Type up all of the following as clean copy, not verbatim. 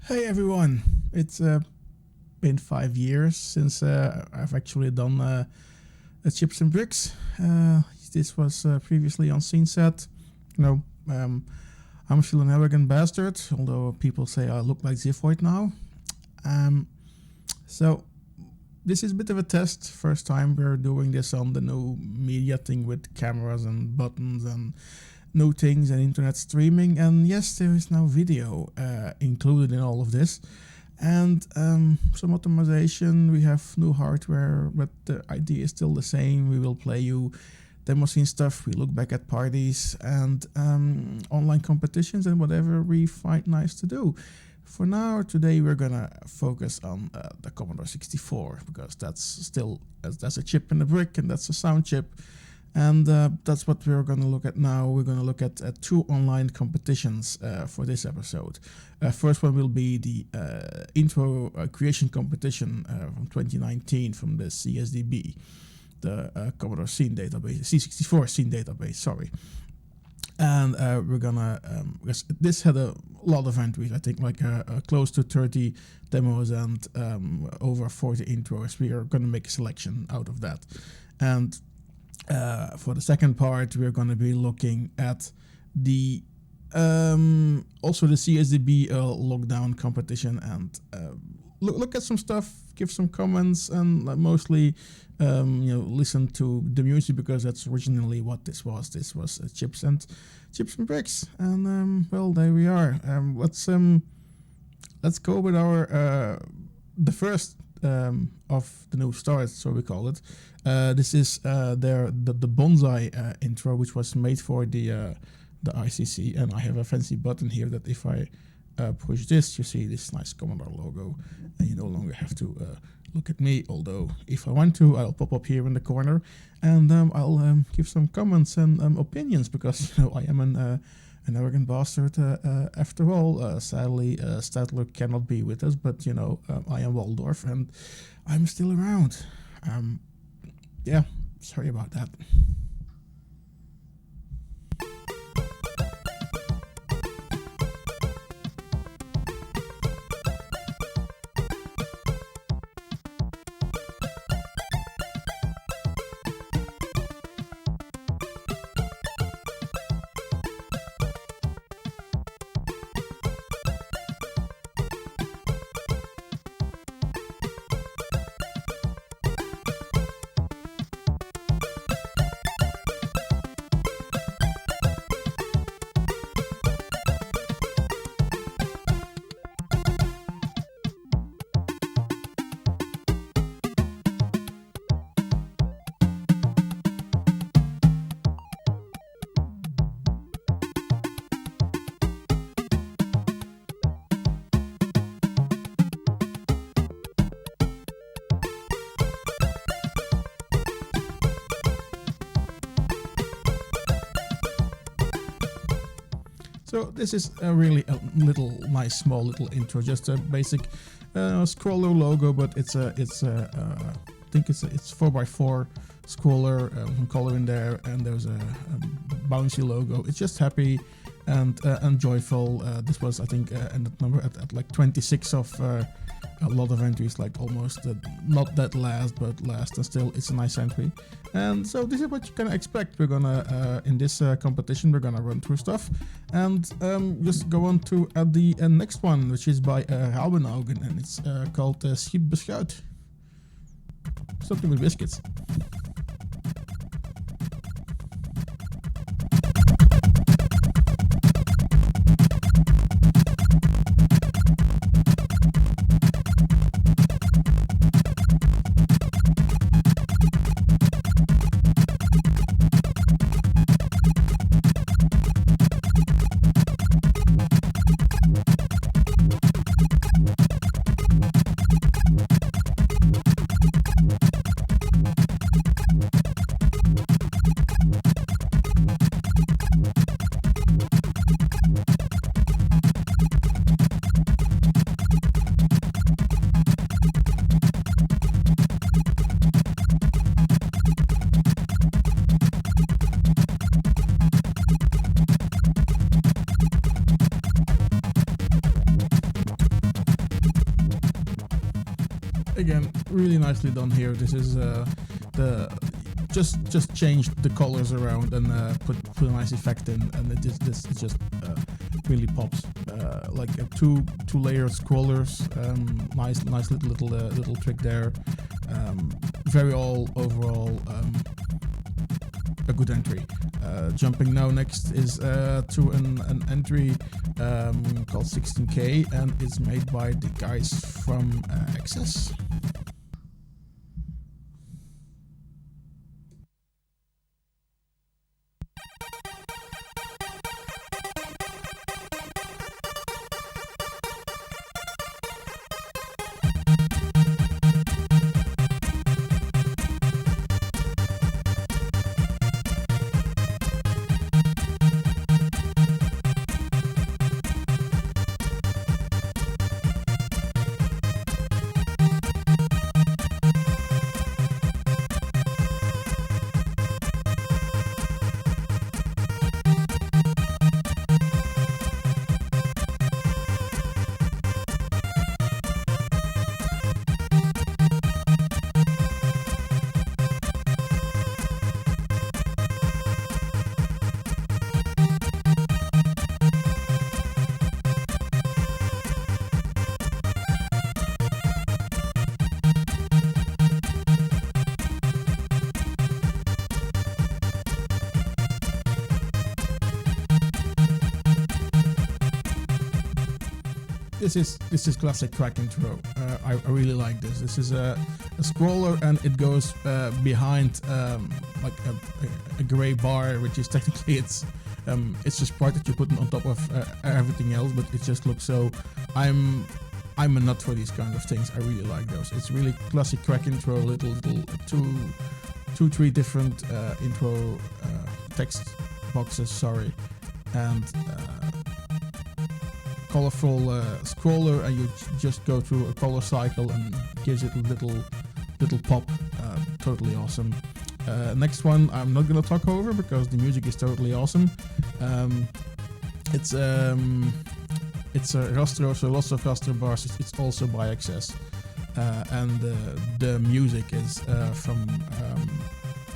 Hey everyone, it's been 5 years since I've actually done Chips and Bricks. This was previously on Scene-Set. I'm still an arrogant bastard, although people say I look like Ziphoid now. So this is a bit of a test. First time we're doing this on the new media thing with cameras and buttons and new things and internet streaming, and yes, there is now video included in all of this, and some optimization. We have new hardware, but the idea is still the same. We will play you demo scene stuff, we look back at parties and online competitions and whatever we find nice to do. For now, today we're gonna focus on the Commodore 64, because that's a chip in the brick, and that's a sound chip. And that's what we're going to look at now. We're going to look at two online competitions for this episode. First one will be the intro creation competition from 2019 from the CSDB, the Commodore Scene Database, C64 Scene Database, sorry. And we're gonna, because this had a lot of entries, I think like close to 30 demos and over 40 intros. We are going to make a selection out of that. And for the second part, we're going to be looking at the also the CSDB Lockdown competition, and look at some stuff, give some comments, and mostly listen to the music, because that's originally what this was. This was Chips and Bricks, and well, there we are. Let's go with our the first of the new stars, so we call it. This is the bonsai intro, which was made for the ICC, and I have a fancy button here that if I push this, you see this nice Commodore logo, and you no longer have to look at me, although if I want to, I'll pop up here in the corner, and I'll give some comments and opinions, because I am an arrogant bastard after all. Sadly, Statler cannot be with us, but I am Waldorf, and I'm still around. Yeah, sorry about that. So this is a really nice small little intro, just a basic scroller logo, but it's I think it's 4x4 scroller, some color in there, and there's a bouncy logo. It's just happy and joyful. This was, I think, ended number at like 26 of a lot of entries, like almost not that last, but last, and still it's a nice entry. And so this is what you can expect. We're gonna in this competition, we're gonna run through stuff and just go on to the next one, which is by Raubenaugen, and it's called Schietbeschuit. Something with biscuits. again, really nicely done here. This is the just changed the colors around and put a nice effect in, and it just really pops. Like two layer scrollers, nice little trick there. Very overall a good entry. Jumping now next is to an entry called 16K, and it's made by the guys from Access. This is classic track intro. I really like this. This is a scroller, and it goes behind like a gray bar, which is technically it's just part that you put on top of everything else, but it just looks so. I'm a nut for these kind of things. I really like those. It's really classic track intro. Little three different intro text boxes. Sorry, and. Colorful scroller, and you just go through a color cycle and gives it a little pop. Totally awesome. Next one I'm not gonna talk over because the music is totally awesome. It's a raster, so lots of raster bars. It's also by Access, and the music is from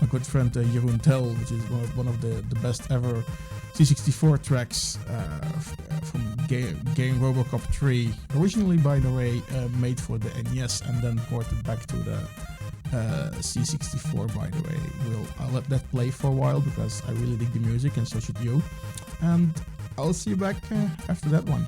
my good friend Jeroen Tel, which is one of the best ever C64 tracks from game Robocop 3. Originally, by the way, made for the NES and then ported back to the C64, by the way. I'll let that play for a while because I really dig the music, and so should you. And I'll see you back after that one.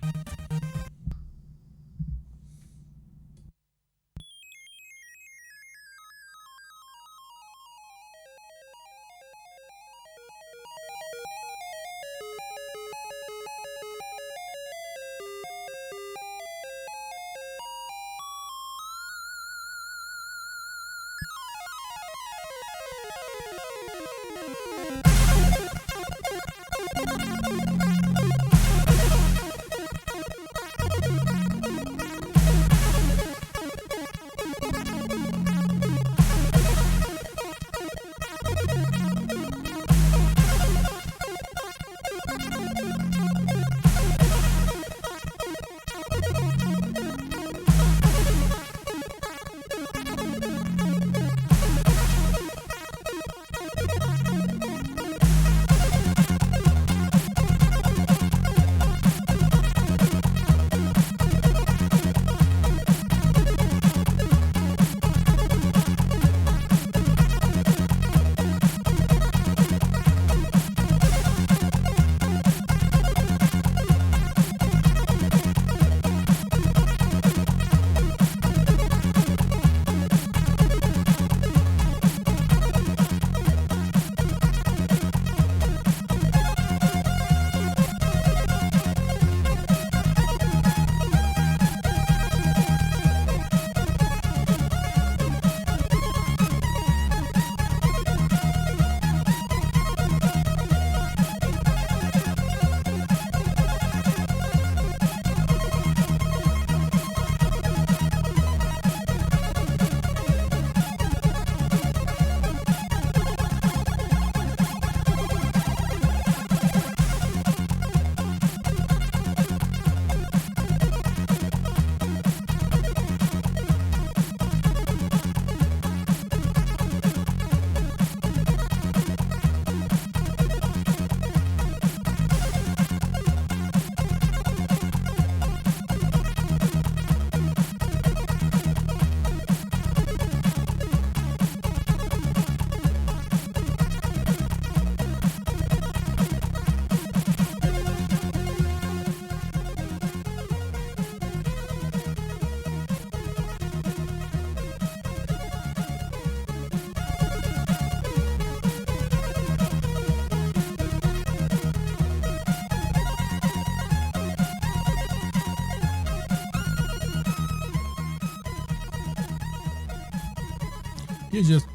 You just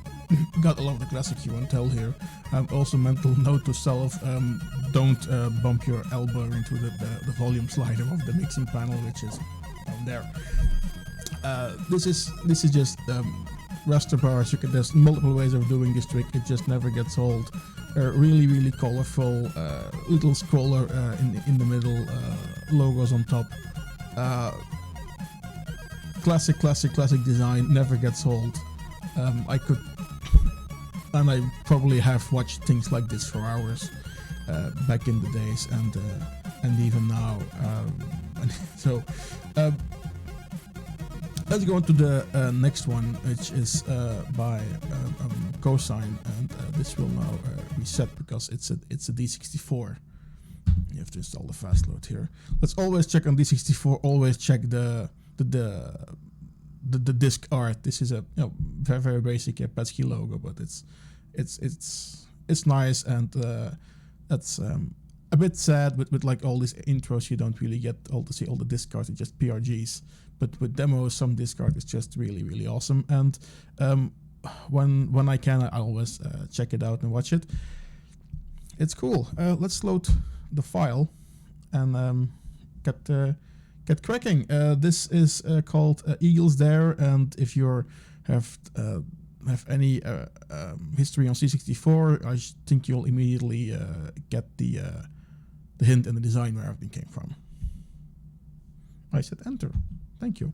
got a lot of the classic you and tell here. Also, mental note to self: don't bump your elbow into the volume slider of the mixing panel, which is down there. This is just raster bars. There's multiple ways of doing this trick. It just never gets old. Really colorful, little scroller in the middle, logos on top. Classic design, never gets old. I probably have watched things like this for hours back in the days, and even now. So let's go on to the next one, which is by Cosine, and this will now reset because it's a D64. You have to install the fast load here. Let's always check on D64. Always check the disk art. This is a very basic Pesky logo, but it's nice, and that's a bit sad. With like all these intros, you don't really get to see all the disk art. It's just PRGs. But with demos, some disk art is just really awesome. And when I can, I always check it out and watch it. It's cool. Let's load the file and get cracking. This is called Eagles There, and if you have any history on C64, I think you'll immediately get the hint and the design where everything came from. I said enter. Thank you.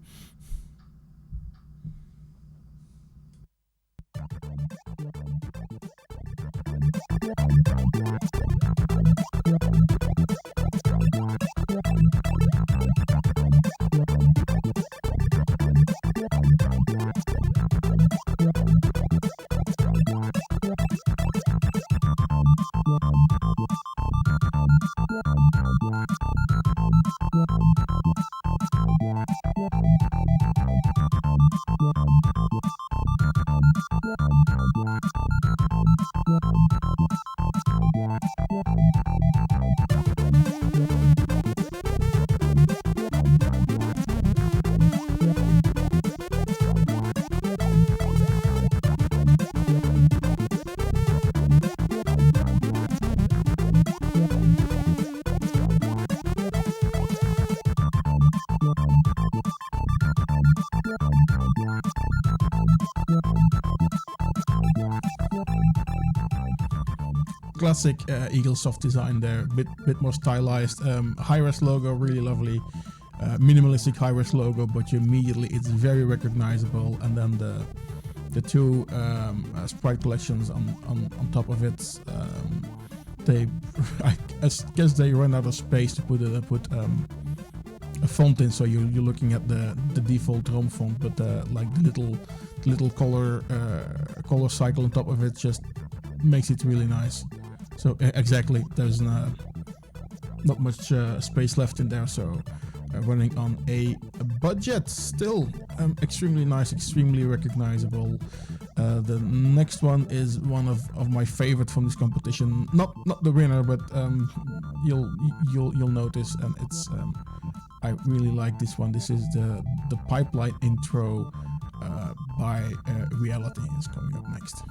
Classic Eagle soft design there, bit more stylized. High-res logo, really lovely. Minimalistic high-res logo, but it's very recognizable. And then the two sprite collections on top of it. I guess they run out of space to put a font in, so you're looking at the default ROM font, but like the little color cycle on top of it just makes it really nice. So exactly, there's not much space left in there, so running on a budget, still extremely nice, extremely recognizable. The next one is one of my favorite from this competition. Not the winner, but you'll notice, and it's I really like this one. This is the pipeline intro by Reality is coming up next.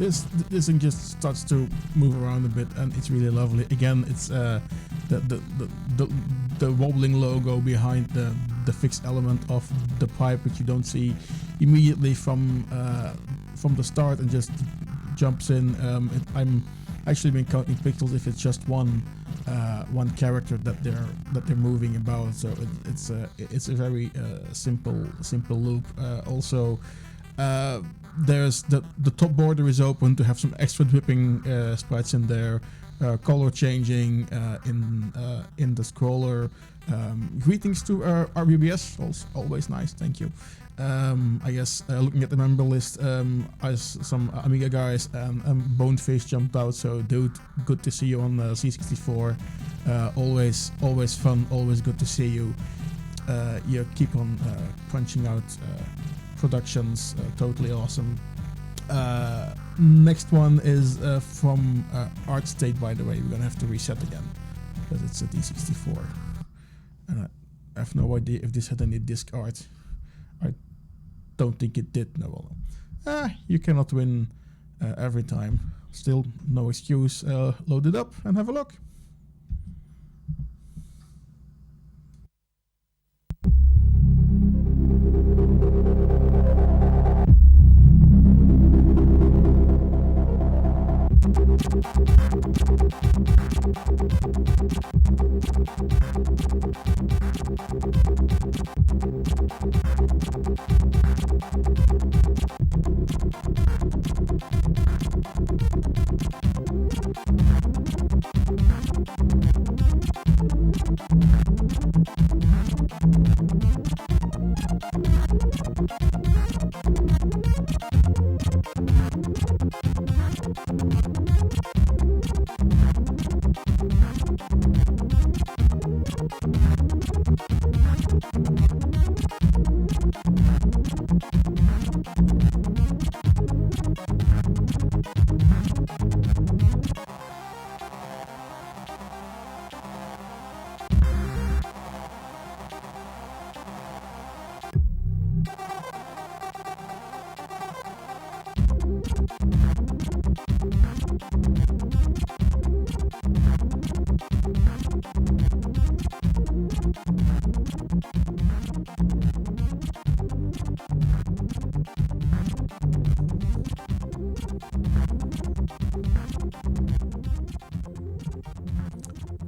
this thing just starts to move around a bit, and it's really lovely. Again, it's the wobbling logo behind the fixed element of the pipe, which you don't see immediately from the start, and just jumps in. I'm actually been counting pixels if it's just one character that they're moving about. So it's a very simple loop. Also, there's the top border is open to have some extra dripping sprites in there. Color changing in the scroller. Greetings to RBBS, also always nice, thank you. I guess looking at the member list, some Amiga guys and Bonefish jumped out, so dude, good to see you on C64. Always fun, always good to see you. You keep on punching out productions, totally awesome. Next one is from Art State, by the way. We're gonna have to reset again because it's a D64, and I have no idea if this had any disc art. I don't think it did. No, you cannot win every time. Still, no excuse. Load it up and have a look.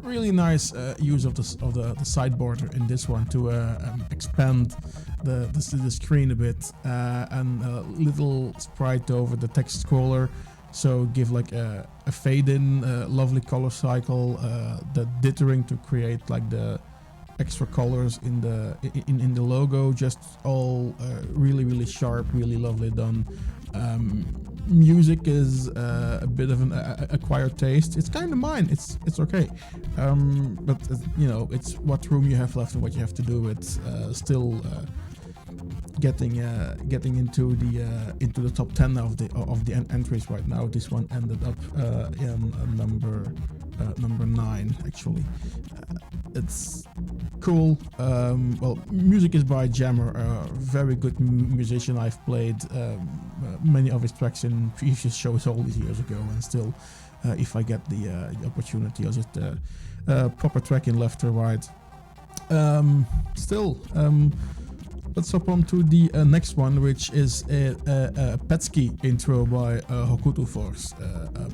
Really nice use of the side border in this one to expand the screen a bit, and a little sprite over the text scroller, so give like a fade in, lovely color cycle, the dithering to create like the extra colors in the logo, just all really sharp, really lovely done. Music is a bit of an acquired taste. It's kind of mine. It's okay, but you know, it's what room you have left and what you have to do with. Still getting into the top 10 of the entries right now. This one ended up in number 9 actually. It's cool. Well, music is by Jammer, a very good musician. I've played many of his tracks in previous shows all these years ago, and still, if I get the opportunity, I'll just proper tracking left or right. Let's hop on to the next one, which is a Petsky intro by Hokuto Force.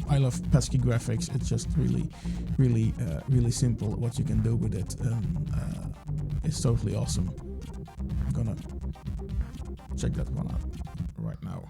I love Petsky graphics. It's just really simple what you can do with it. It's totally awesome. I'm gonna check that one out right now.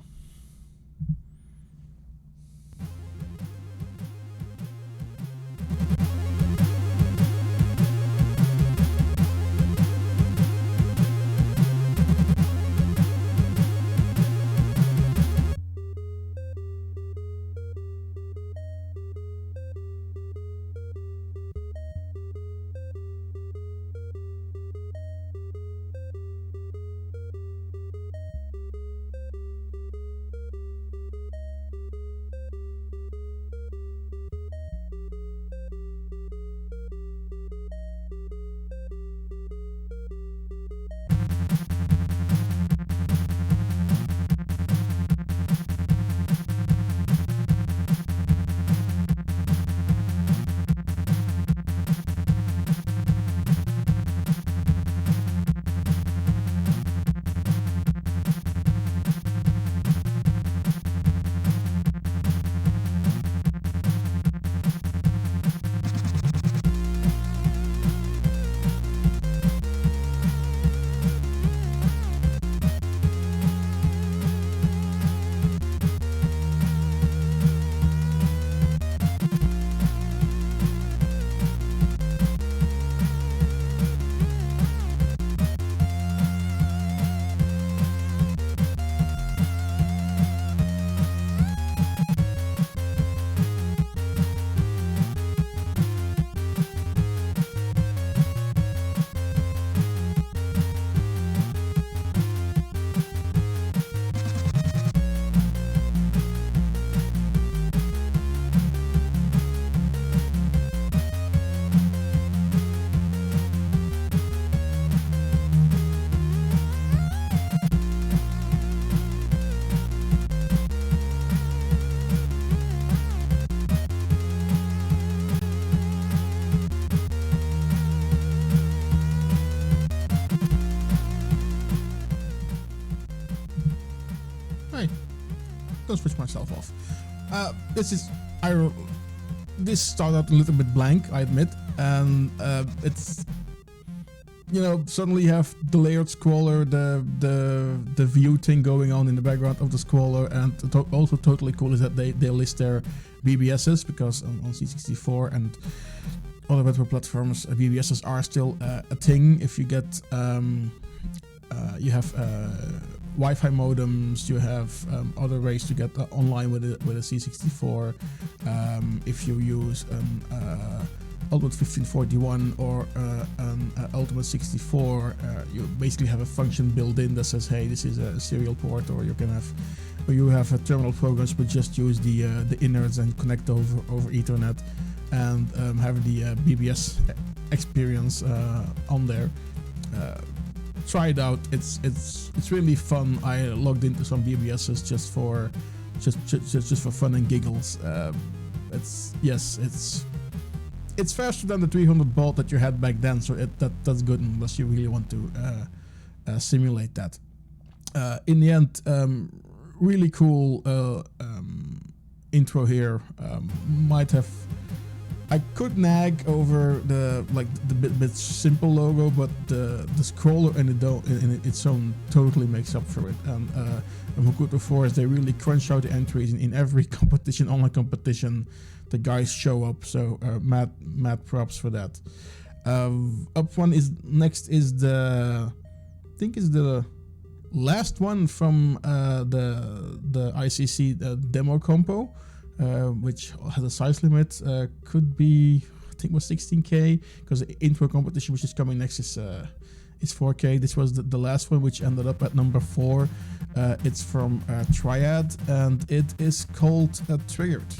gonna switch myself off. This started out a little bit blank, I admit, and it's, you know, suddenly you have the layered scroller, the view thing going on in the background of the scroller, and also totally cool is that they list their BBSs, because on C64 and other web platforms, BBSs are still a thing. If you get, you have Wi-Fi modems, you have other ways to get online with a C64. If you use Ultimate 1541 or an Ultimate 64, you basically have a function built in that says, hey, this is a serial port, or you have a terminal programs which just use the innards and connect over Ethernet, and have the BBS experience on there. Try it out. It's really fun. I logged into some BBSs just for fun and giggles. It's faster than the 300 baud that you had back then, so that's good unless you really want to simulate that. In the end, really cool intro here. I could nag over the bit simple logo, but the scroller in its own totally makes up for it. And Hokuto 4 is they really crunch out the entries in every competition, online competition. The guys show up, so mad props for that. Up one is next is the last one from the ICC demo compo. Which has a size limit, could be, I think it was 16K, because the intro competition which is coming next is 4K. This was the last one, which ended up at number 4. It's from Triad, and it is called Triggered.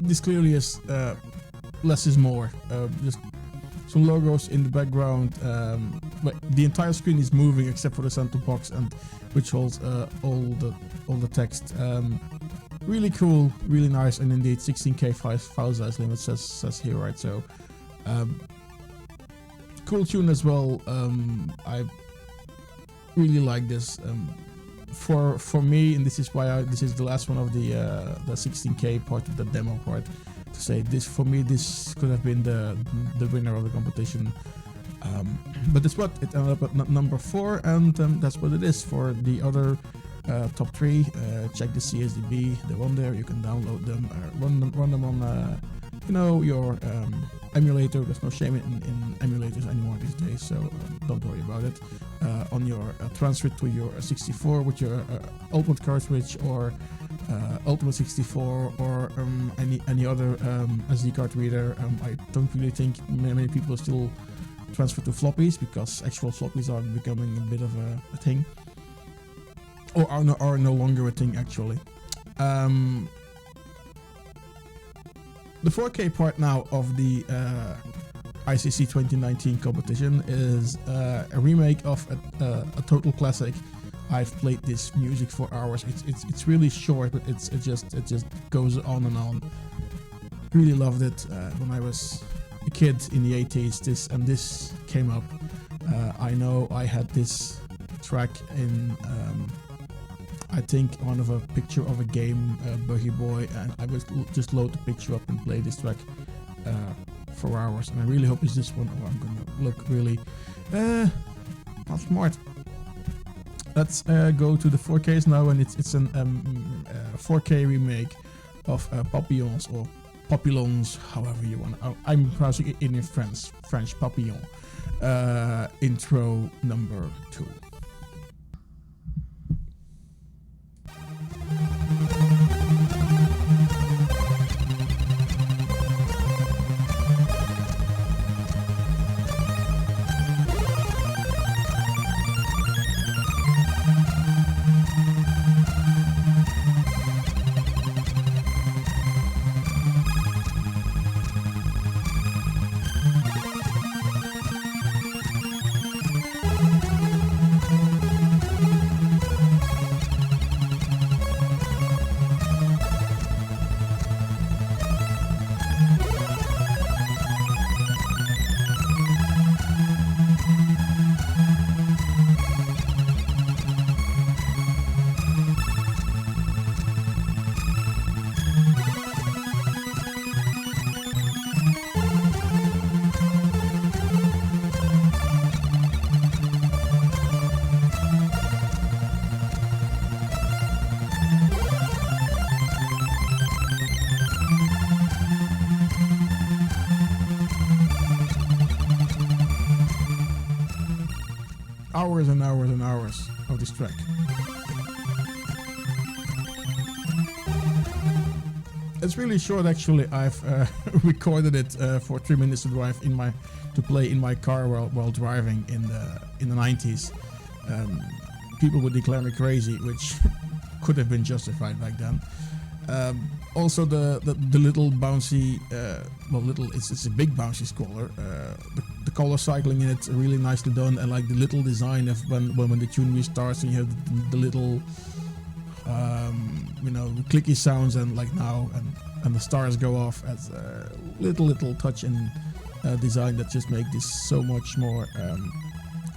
This clearly is less is more. Just some logos in the background. But the entire screen is moving except for the center box, and which holds all the text. Really cool, really nice, and indeed 16K file size limit says here, right? So cool tune as well. I really like this. For me, and this is why this is the last one of the 16K part of the demo part, to say this, for me, this could have been the winner of the competition, but it's what it ended up at number 4, and that's what it is. For the other top 3, check the CSDB, they're on there. You can download them, run them on your emulator. There's no shame in emulators anymore these days, so don't worry about it. On your transfer to your 64 with your Ultimate cartridge, or Ultimate 64, or any other SD card reader. I don't really think many people still transfer to floppies, because actual floppies are becoming a bit of a thing, or are no longer a thing actually. The 4K part now of the ICC 2019 competition is a remake of a total classic. I've played this music for hours. It's really short, but it just goes on and on. Really loved it when I was a kid in the 80s. This came up. I know I had this track in I think one of a picture of a game, Buggy Boy, and I would just load the picture up and play this track 4 hours, and I really hope it's this one, or I'm gonna look really not smart. Let's go to the 4Ks now, and it's an 4K remake of Papillons, or Papillons, however you want. I'm pronouncing it in French Papillon. Intro number 2. Hours and hours and hours of this track. It's really short, actually. I've recorded it for 3 minutes to play in my car while driving in the 90s. People would declare me crazy, which could have been justified back then. Also, the little bouncy, it's a big bouncy scorer. The color cycling in it really nicely done, and like the little design of when the tune restarts and you have the little, clicky sounds, and like now and the stars go off as a little touch in design that just make this so much more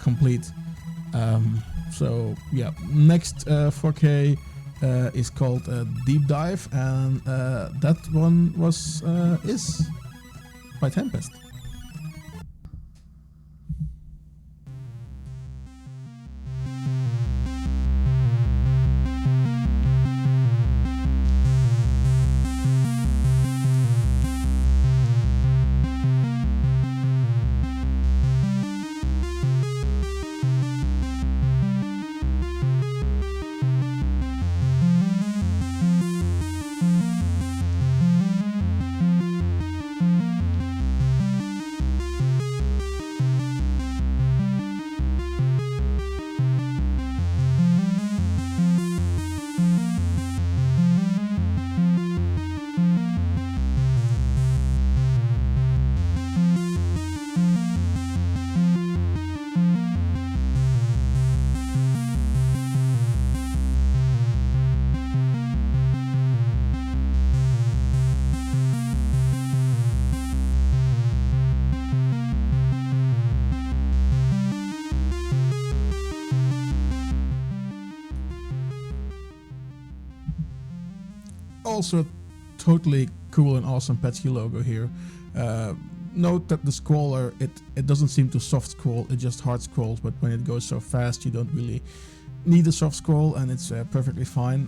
complete. So yeah, next 4K. Is called Deep Dive, and that one is by Tempest. Also totally cool and awesome Petsky logo here. Note that the scroller, it doesn't seem to soft scroll, it just hard scrolls, but when it goes so fast you don't really need a soft scroll, and it's perfectly fine.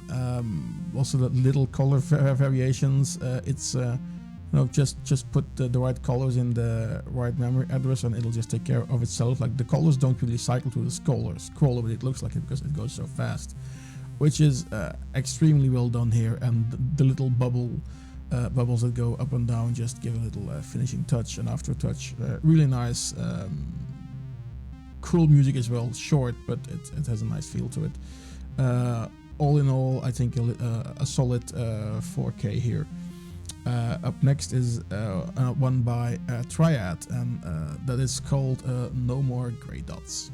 Also the little color variations, it's just put the right colors in the right memory address and it'll just take care of itself. Like the colors don't really cycle through the scroller, but it looks like it because it goes so fast, which is extremely well done here. And the little bubbles that go up and down just give a little finishing touch and after touch. Really nice, cool music as well. Short, but it has a nice feel to it. All in all, I think a solid 4K here. Up next is one by Triad, and that is called No More Grey Dots.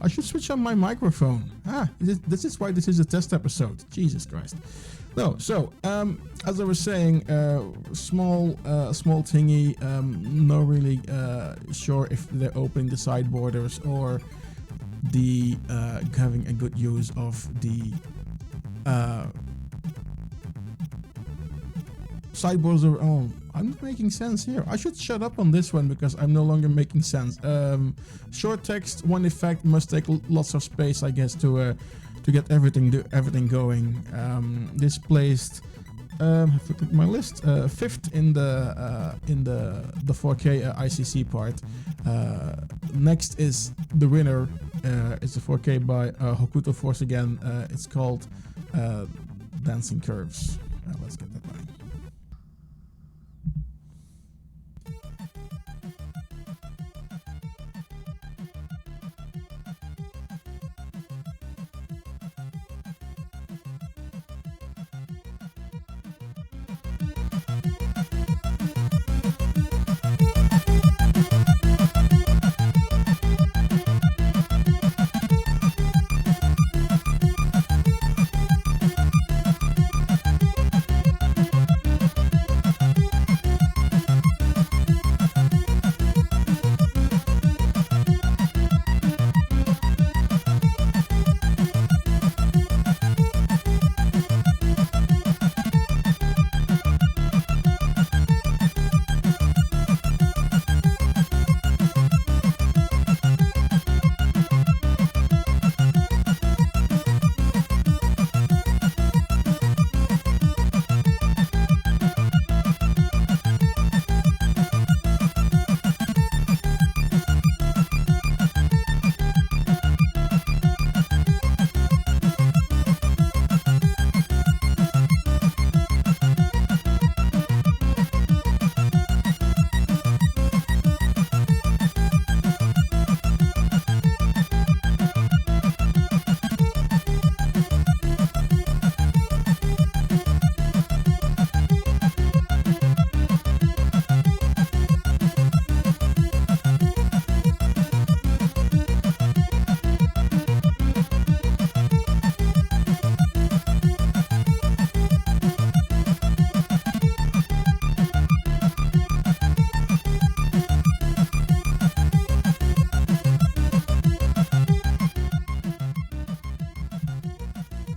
I should switch on my microphone. This is why this is a test episode. Jesus Christ. No, so as I was saying, small thingy. Not really sure if they're opening the side borders or the having a good use of the side borders. I'm not making sense here. I should shut up on this one because I'm no longer making sense. Short text, one effect must take lots of space, I guess, to get everything going. This placed, if I look at my list, 5th in the 4K ICC part. Next is the winner. It's a 4K by Hokuto Force again. It's called Dancing Curves. Let's get that going.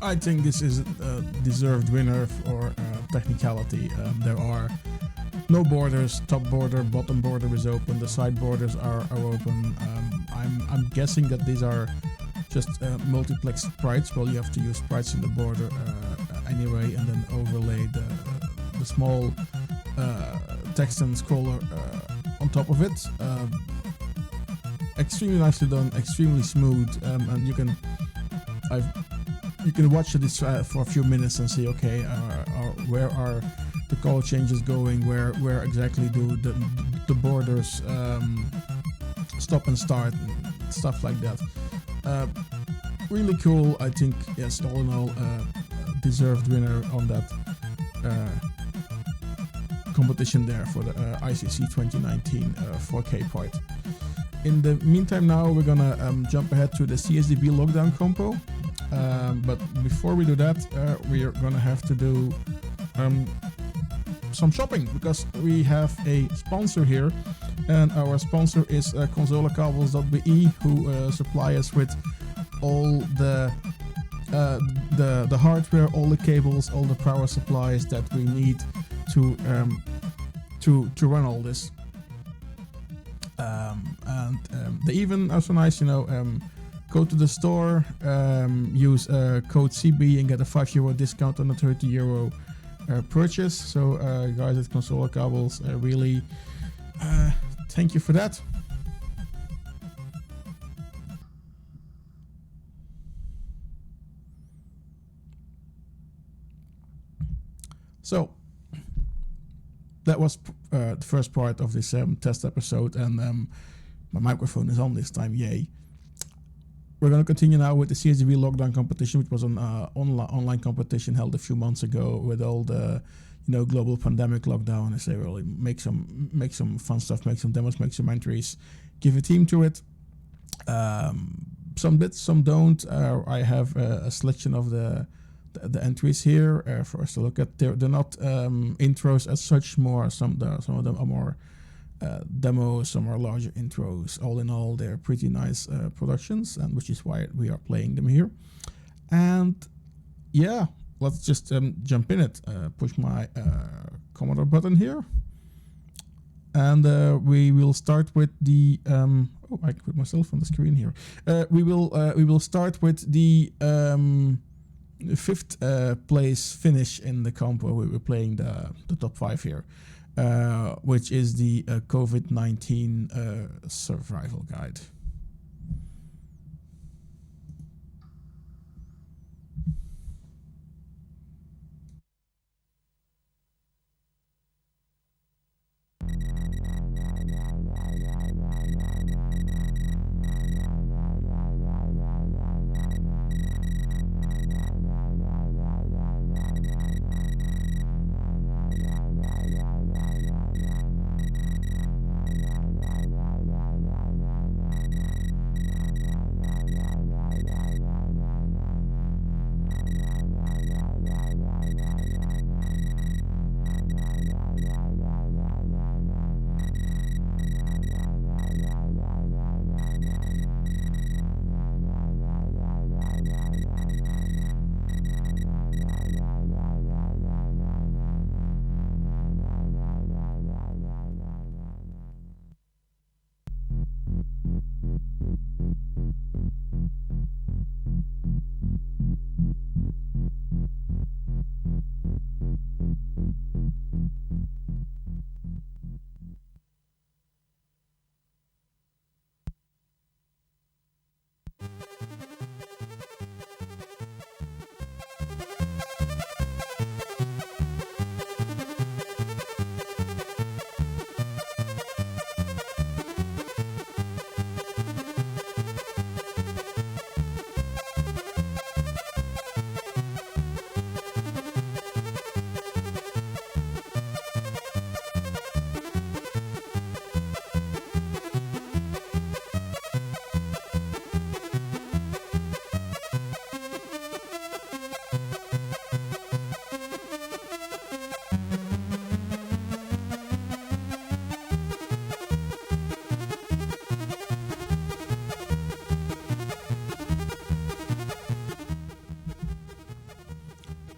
I think this is a deserved winner for technicality. There are no borders. Top border, bottom border is open. The side borders are open. I'm guessing that these are just multiplex sprites. Well, you have to use sprites in the border anyway, and then overlay the small text and scroller on top of it. Extremely nicely done, extremely smooth, and you can watch this for a few minutes and see, okay, where are the color changes going, where exactly do the borders stop and start, and stuff like that. Really cool. I think, yes, all in all, deserved winner on that competition there for the ICC 2019 4K part. In the meantime, now we're gonna jump ahead to the CSDB Lockdown Compo. But before we do that, we are gonna have to do some shopping, because we have a sponsor here, and our sponsor is consolekables.be, who supply us with all the hardware, all the cables, all the power supplies that we need to run all this. They even are so nice, go to the store, use code CB and get a €5 discount on a €30 purchase. So guys at Consola Cables, really thank you for that. So that was the first part of this test episode, and my microphone is on this time, yay. We're going to continue now with the CSDB Lockdown competition, which was an online competition held a few months ago with all the global pandemic lockdown. I say, really make some fun stuff, make some demos, make some entries, give a team to it. some bits, some don't. I have a selection of the entries here for us to look at. They're not intros as such. More some of them are more demos, some are larger intros. All in all, they're pretty nice productions, and which is why we are playing them here. And yeah, let's just jump in it. Push my Commodore button here, and we will start with the. Oh, I put myself on the screen here. We will start with the 5th place finish in the compo. We were playing the top 5 here, which is the COVID-19 survival guide.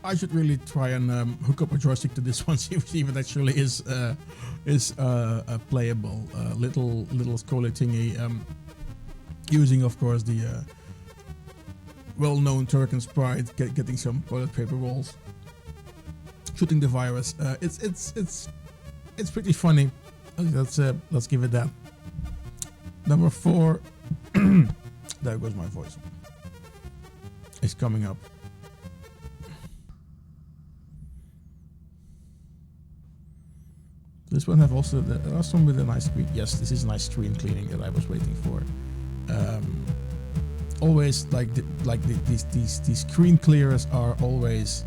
I should really try and hook up a joystick to this one, see if it actually is a playable little scrolly thingy. Using, of course, the well-known Turrican sprite, getting some toilet paper rolls, shooting the virus. It's pretty funny. Let's give it that. Number 4. There goes my voice. It's coming up. This one have also the last one with a nice screen. Yes, this is nice screen cleaning that I was waiting for. Always these screen clearers are always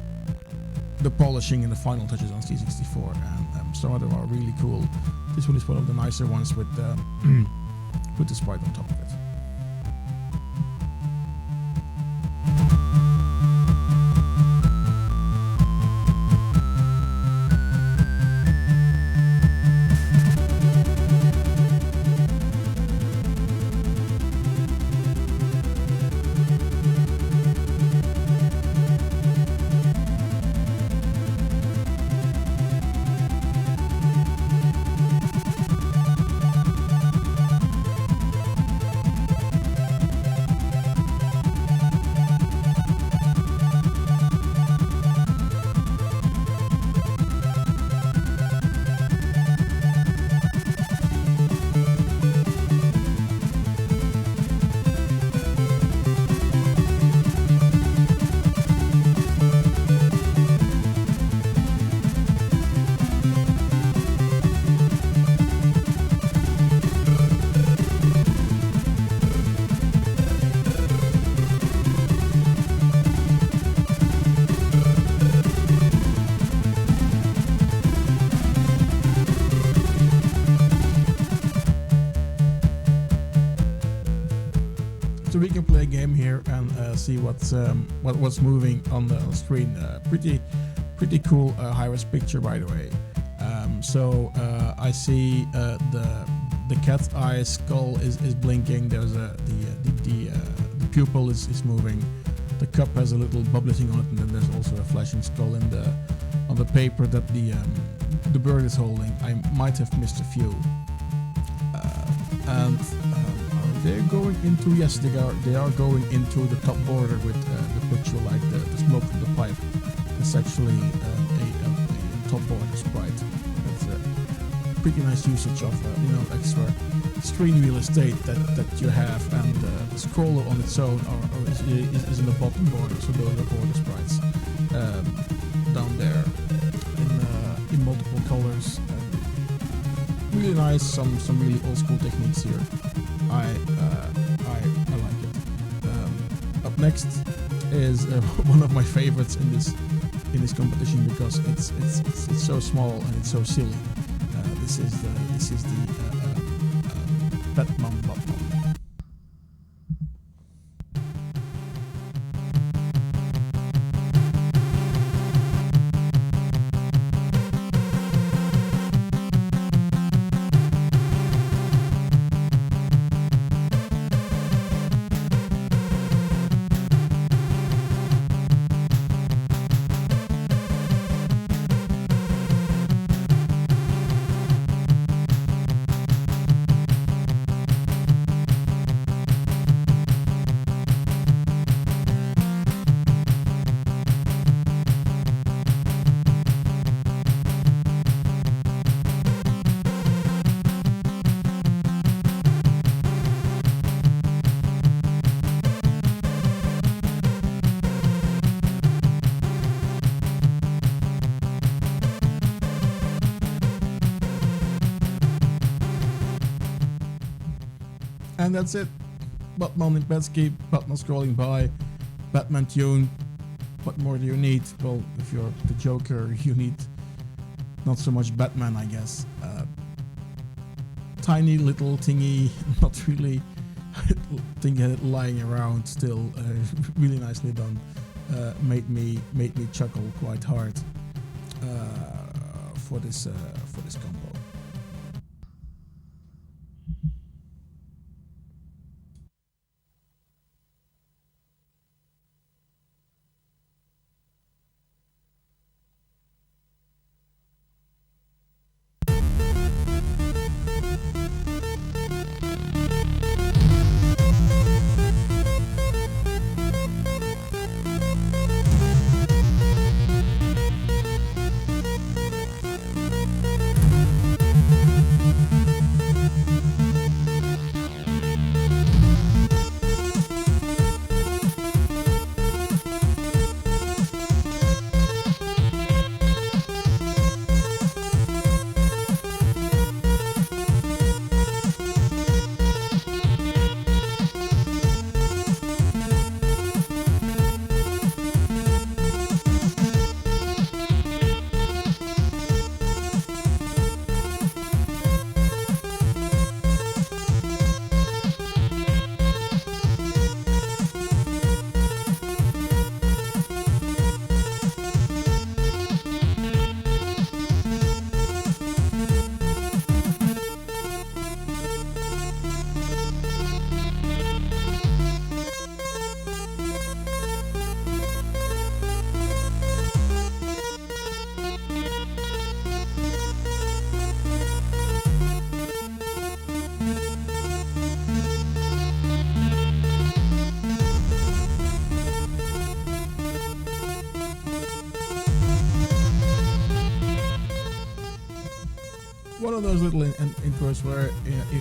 the polishing and the final touches on C64, and some of them are really cool. This one is one of the nicer ones with the sprite on top of it. we can play a game here and see what's moving on the screen. Pretty cool high-res picture, by the way. So I see the cat's eye skull is blinking. There's the pupil is moving. The cup has a little bubbly thing on it, and then there's also a flashing skull on the paper that the bird is holding. I might have missed a few. And they're going into, yes, they are going into the top border with the picture, like the smoke from the pipe. It's actually a top border sprite. That's a pretty nice usage of extra screen real estate that you have, and the scroller on its own is in the bottom border, so those are border sprites down there in multiple colors. Really nice, some really old school techniques here. I like it. Up next is one of my favorites in this competition, because it's so small and it's so silly. This is the Batman. And that's it. Batman in Petscape, Batman scrolling by, Batman tune. What more do you need? Well, if you're the Joker, you need not so much Batman, I guess. Tiny little thingy, not really thing lying around. Still, really nicely done. Made me chuckle quite hard for this combo. One of those little intros where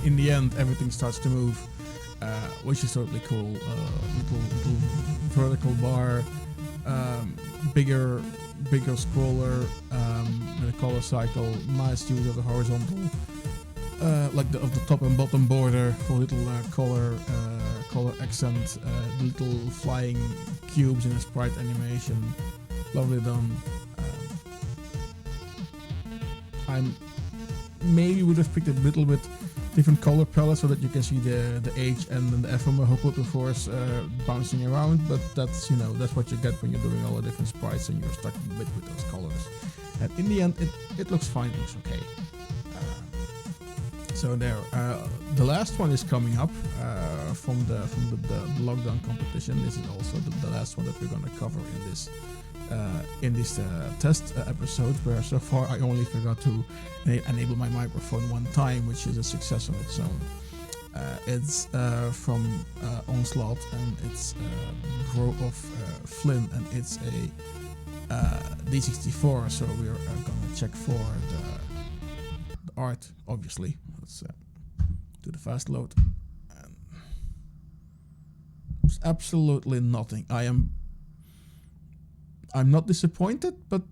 in the end everything starts to move, which is totally cool. Little vertical bar, bigger scroller, with a color cycle, nice use of the horizontal, like of the top and bottom border for little color accent, little flying cubes in a sprite animation, lovely done. I'm maybe would have picked a little bit different color palettes so that you can see the H and then the F hooked force bouncing around, but that's that's what you get when you're doing all the different sprites and you're stuck a bit with those colors. And in the end, it looks fine, it looks okay. So there, the last one is coming up from the lockdown competition. This is also the last one that we're gonna cover in this test episode, where so far I only forgot to enable my microphone one time, which is a success on its own. It's from Onslaught, and it's Grow of Flynn, and it's a D64. So we're gonna check for the art, obviously. Let's do the fast load. And it's absolutely nothing. I'm not disappointed, but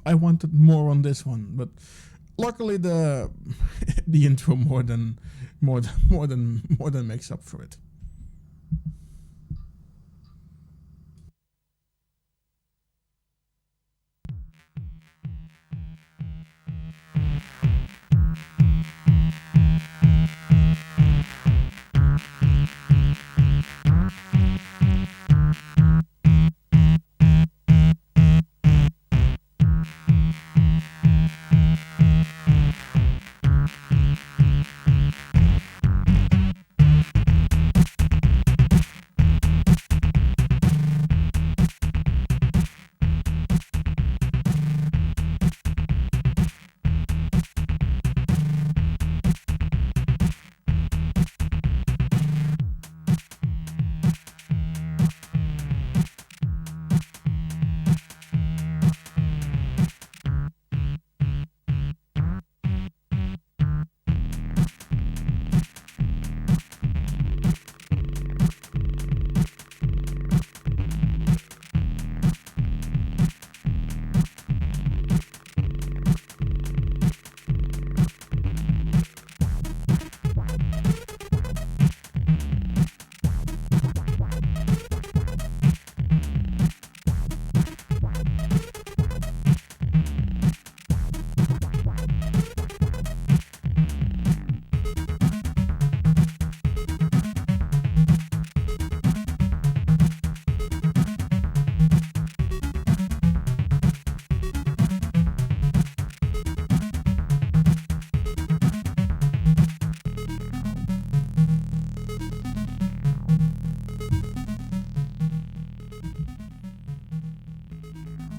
I wanted more on this one. But luckily the intro more than makes up for it.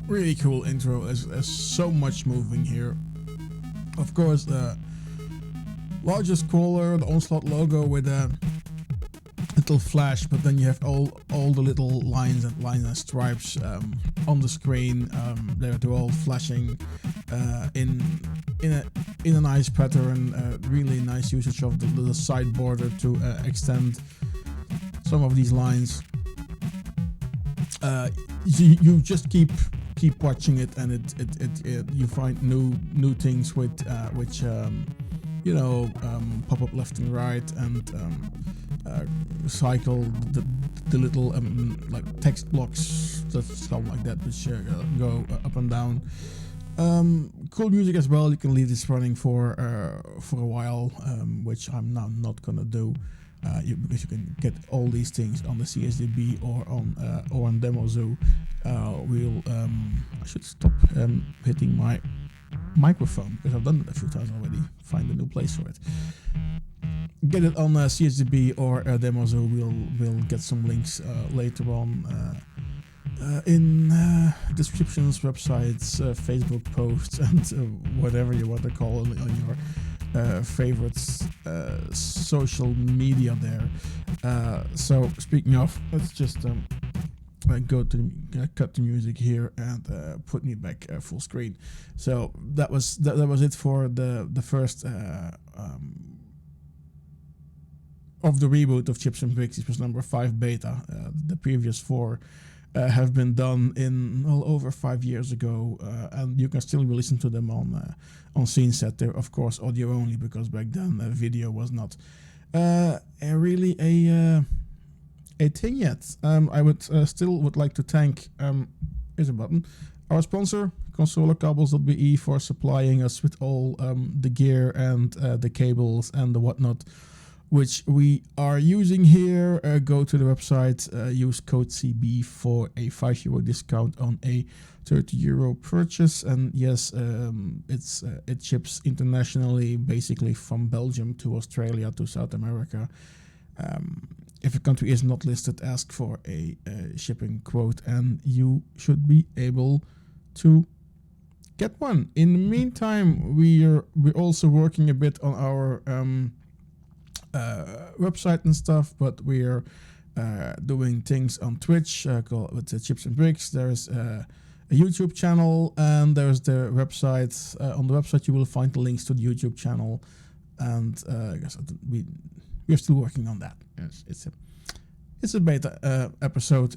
Really cool intro. There's so much moving here. Of course, the largest scroller, the Onslaught logo with a little flash, but then you have all the little lines and stripes on the screen. They're all flashing in a nice pattern. Really nice usage of the little side border to extend some of these lines. You just keep watching it, and it you find new things with which pop up left and right, and cycle the little like text blocks that stuff like that, which go up and down. Cool music as well. You can leave this running for a while, which I'm now not gonna do. Because you can get all these things on the CSDB or on Demo Zoo. I should stop hitting my microphone because I've done it a few times already. Find a new place for it. Get it on CSDB or Demo Zoo. We'll get some links later on in descriptions, websites, Facebook posts, and whatever you want to call it on your favorites social media there. So speaking of, let's just go to cut the music here and put me back full screen. So that was it for the first of the reboot of Chips and Bricks. This was number 5 beta. The previous 4 have been done in over 5 years ago, and you can still listen to them on SceneSet. They're of course audio only because back then video was not really a thing yet. I would still like to thank here's a button. Our sponsor, consolecables.be, for supplying us with all the gear and the cables and the whatnot, which we are using here. Go to the website, use code CB for a €5 discount on a €30 purchase. And yes, it ships internationally, basically from Belgium to Australia to South America. If a country is not listed, ask for a shipping quote and you should be able to get one. In the meantime, we're also working a bit on our website and stuff, but we're doing things on Twitch called with the Chips and Bricks. There's a YouTube channel, and there's the website. On the website you will find the links to the YouTube channel, and I guess we're still working on that. It's a beta episode.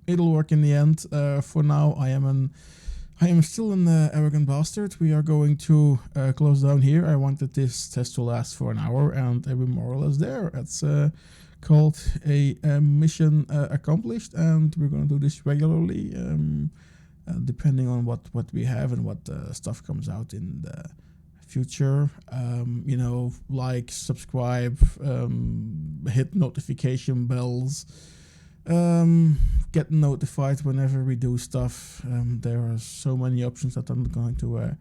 It'll work in the end. For now, I am still an arrogant bastard. We are going to close down here. I wanted this test to last for an hour, and we're more or less there. It's called a mission accomplished, and we're going to do this regularly, depending on what we have and what stuff comes out in the future. Like, subscribe, hit notification bells, get notified whenever we do stuff. There are so many options that I'm going to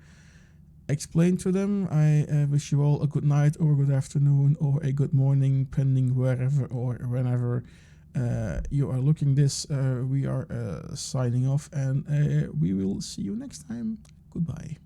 explain to them. I wish you all a good night or a good afternoon or a good morning, depending wherever or whenever you are looking this. We are signing off, and we will see you next time. Goodbye.